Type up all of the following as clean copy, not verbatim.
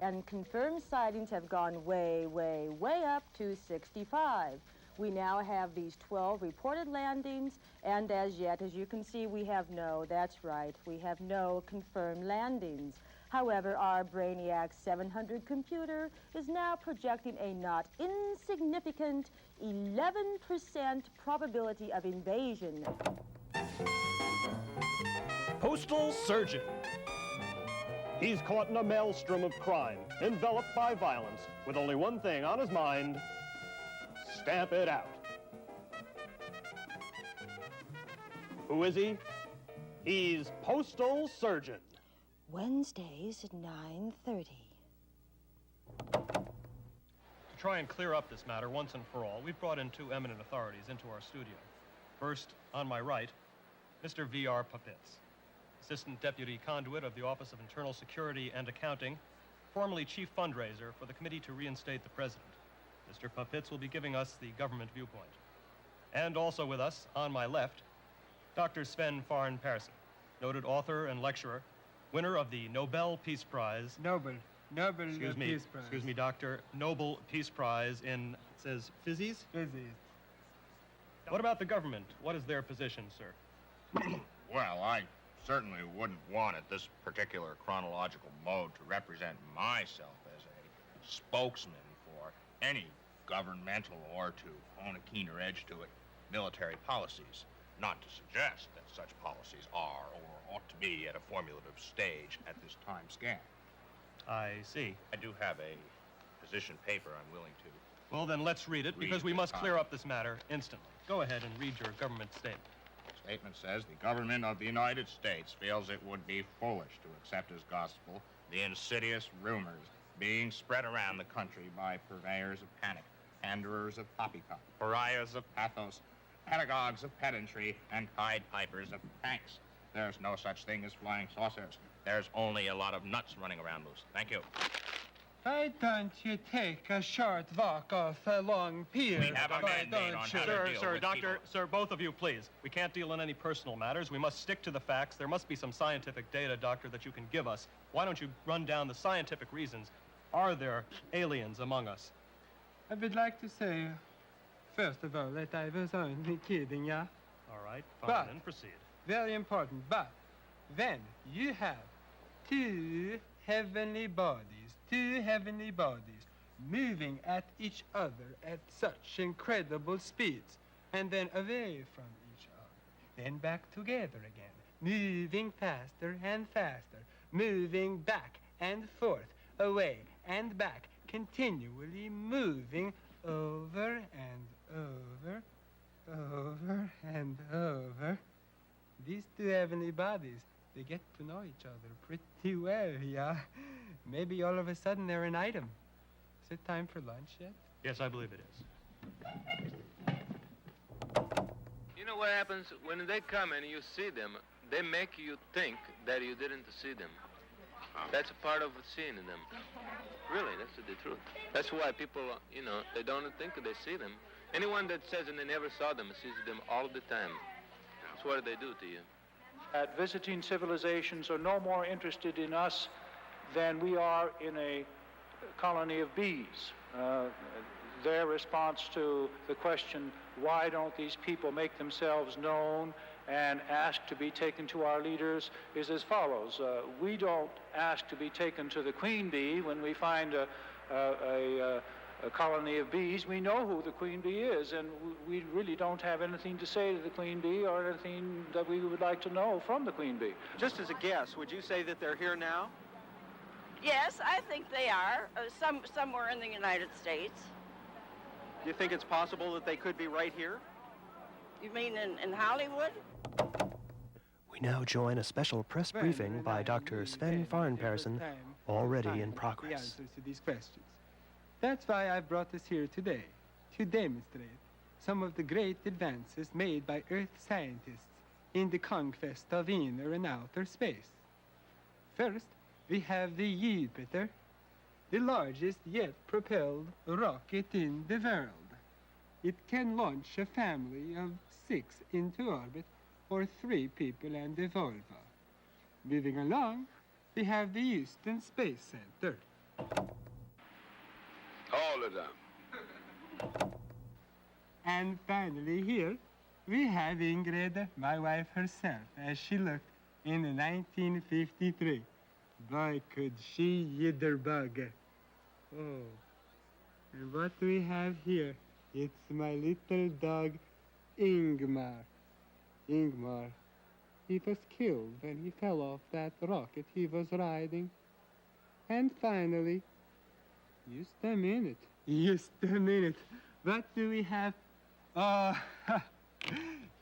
and confirmed sightings have gone way, way, way up to 65. We now have these 12 reported landings, and as yet, as you can see, we have that's right, we have no confirmed landings. However, our Brainiac 700 computer is now projecting a not insignificant 11% probability of invasion. Postal Surgeon. He's caught in a maelstrom of crime, enveloped by violence, with only one thing on his mind: stamp it out. Who is he? He's Postal Surgeon. Wednesdays at 9:30. To try and clear up this matter once and for all, we've brought in two eminent authorities into our studio. First, on my right, Mr. V.R. Puppets, Assistant Deputy Conduit of the Office of Internal Security and Accounting, formerly Chief Fundraiser for the Committee to Reinstate the President. Mr. Puppets will be giving us the government viewpoint. And also with us, on my left, Dr. Sven Farn-Persson, noted author and lecturer, winner of the Nobel Peace Prize. Nobel Peace Prize. Excuse me, Doctor. Nobel Peace Prize in, it says, physics? Physics. What about the government? What is their position, sir? Well, I certainly wouldn't want at this particular chronological mode to represent myself as a spokesman for any governmental, or to own a keener edge to it, military policies. Not to suggest that such policies are or ought to be at a formulative stage at this time scan. I see. I do have a position paper I'm willing to. Well, then let's read it, because we must clear up this matter instantly. Go ahead and read your government statement. The statement says the government of the United States feels it would be foolish to accept as gospel the insidious rumors being spread around the country by purveyors of panic, panderers of poppycock, pariahs of pathos, pedagogues of pedantry, and Pied Pipers of pranks. There's no such thing as flying saucers. There's only a lot of nuts running around loose. Thank you. Why don't you take a short walk off a long pier? We have a mandate on how to deal with people. Sir, both of you, please. We can't deal in any personal matters. We must stick to the facts. There must be some scientific data, Doctor, that you can give us. Why don't you run down the scientific reasons? Are there aliens among us? I would like to say, first of all, that I was only kidding, yeah? All right, fine, then proceed. Very important, but then you have two heavenly bodies moving at each other at such incredible speeds, and then away from each other, then back together again, moving faster and faster, moving back and forth, away and back, continually moving over and over and over. These two heavenly bodies, they get to know each other pretty well, yeah? Maybe all of a sudden they're an item. Is it time for lunch yet? Yes, I believe it is. You know what happens when they come and you see them, they make you think that you didn't see them. That's a part of seeing them. Really, that's the truth. That's why people, you know, they don't think they see them. Anyone that says and they never saw them sees them all the time. That's what they do to you. Visiting civilizations are no more interested in us than we are in a colony of bees. Their response to the question, why don't these people make themselves known and ask to be taken to our leaders, is as follows. We don't ask to be taken to the queen bee when we find a colony of bees. We know who the queen bee is, and we really don't have anything to say to the queen bee or anything that we would like to know from the queen bee. Just as a guess, would you say that they're here now? Yes, I think they are. Somewhere in the United States. Do you think it's possible that they could be right here? You mean in Hollywood? We now join a special press briefing by Dr. Sven Farn-Persson, already in progress. The answers to these questions. That's why I brought us here today, to demonstrate some of the great advances made by Earth scientists in the conquest of inner and outer space. First, we have the Jupiter, the largest yet propelled rocket in the world. It can launch a family of 6 into orbit, or 3 people and a Volvo. Moving along, we have the Houston Space Center, All of them. And finally here, we have Ingrid, my wife herself, as she looked in 1953. Boy, could she jitterbug. Oh. And what do we have here? It's my little dog, Ingmar. Ingmar. He was killed when he fell off that rocket he was riding. And finally, just a minute. What do we have? Oh,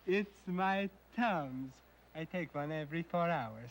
it's my Tums. I take one every 4 hours.